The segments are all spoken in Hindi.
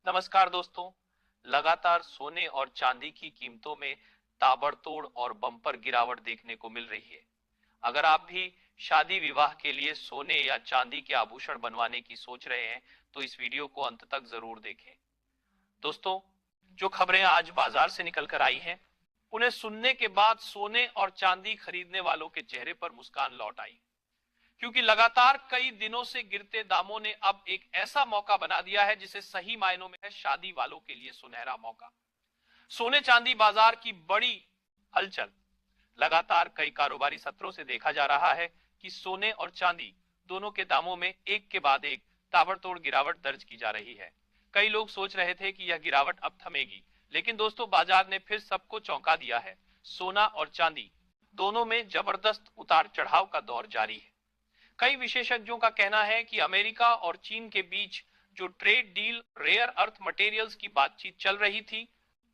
नमस्कार दोस्तों। लगातार सोने और चांदी की कीमतों में ताबड़तोड़ और बम्पर गिरावट देखने को मिल रही है। अगर आप भी शादी विवाह के लिए सोने या चांदी के आभूषण बनवाने की सोच रहे हैं तो इस वीडियो को अंत तक जरूर देखें। दोस्तों, जो खबरें आज बाजार से निकल कर आई हैं, उन्हें सुनने के बाद सोने और चांदी खरीदने वालों के चेहरे पर मुस्कान लौट आई, क्योंकि लगातार कई दिनों से गिरते दामों ने अब एक ऐसा मौका बना दिया है जिसे सही मायनों में है शादी वालों के लिए सुनहरा मौका। सोने चांदी बाजार की बड़ी हलचल। लगातार कई कारोबारी सत्रों से देखा जा रहा है कि सोने और चांदी दोनों के दामों में एक के बाद एक ताबड़तोड़ गिरावट दर्ज की जा रही है। कई लोग सोच रहे थे कि यह गिरावट अब थमेगी, लेकिन दोस्तों बाजार ने फिर सबको चौंका दिया है। सोना और चांदी दोनों में जबरदस्त उतार चढ़ाव का दौर जारी है। कई विशेषज्ञों का कहना है कि अमेरिका और चीन के बीच जो trade deal rare earth materials की बातचीत चल रही थी,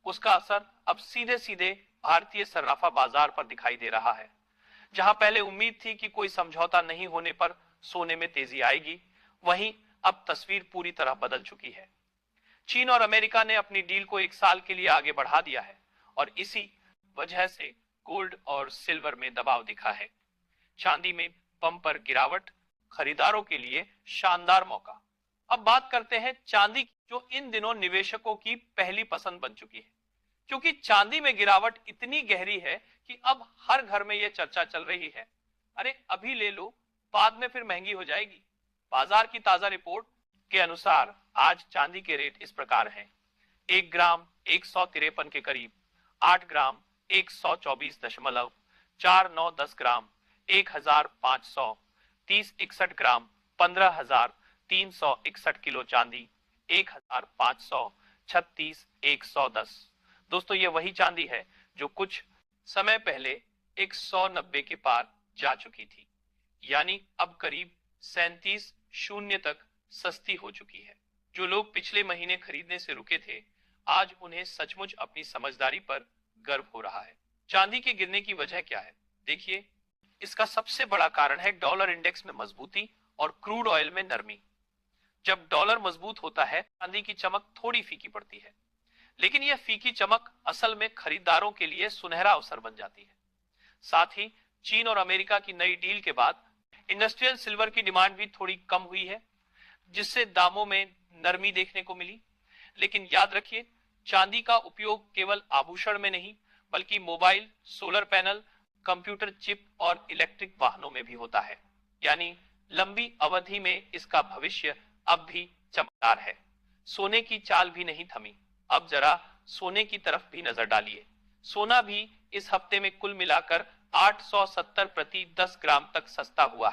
उसका असर अब सीधे सीधे भारतीय सर्राफा बाजार पर दिखाई दे रहा है। जहां पहले उम्मीद थी कि कोई समझौता नहीं होने पर सोने में तेजी आएगी, वहीं अब तस्वीर पूरी तरह बदल चुकी है। चीन और अमेरिका ने अपनी डील को एक साल के लिए आगे बढ़ा दिया है और इसी वजह से गोल्ड और सिल्वर में दबाव दिखा है। चांदी में बम्पर गिरावट, खरीदारों के लिए शानदार मौका। अब बात करते हैं चांदी की, जो इन दिनों निवेशकों की पहली पसंद बन चुकी है, क्योंकि चांदी में गिरावट इतनी गहरी है कि अब हर घर में यह चर्चा चल रही है, अरे अभी ले लो, बाद में फिर महंगी हो जाएगी। बाजार की ताजा रिपोर्ट के अनुसार आज चांदी के रेट इस प्रकार हैं। 1 ग्राम 153 के करीब, 8 ग्राम 124.4910 ग्राम 1500, 30-61 ग्राम 15,361 किलो चांदी 1,536,110। दोस्तों, ये वही चांदी है जो कुछ समय पहले 190 के पार जा चुकी थी, यानी अब करीब 37 शून्य तक सस्ती हो चुकी है। जो लोग पिछले महीने खरीदने से रुके थे, आज उन्हें सचमुच अपनी समझदारी पर गर्व हो रहा है। चांदी के गिरने की वजह क्या है? देखिए, इसका सबसे बड़ा कारण है डॉलर इंडेक्स में मजबूती और क्रूड ऑयल में नरमी। जब डॉलर मजबूत होता है, चांदी की चमक थोड़ी फीकी पड़ती है, लेकिन यह फीकी चमक असल में खरीदारों के लिए सुनहरा अवसर बन जाती है। साथ ही चीन और अमेरिका की नई डील के बाद इंडस्ट्रियल सिल्वर की डिमांड भी थोड़ी कम हुई है, जिससे दामों में नरमी देखने को मिली। लेकिन याद रखिए, चांदी का उपयोग केवल आभूषण में नहीं, बल्कि mobile, solar panel, computer chip और इलेक्ट्रिक वाहनों में भी होता है, यानी लंबी अवधि में इसका भविष्य अब भी चमकदार है। सोने की चाल भी नहीं थमी। अब जरा सोने की तरफ भी नजर डालिए। सोना भी इस हफ्ते में कुल मिलाकर 870 प्रति 10 ग्राम तक सस्ता हुआ है।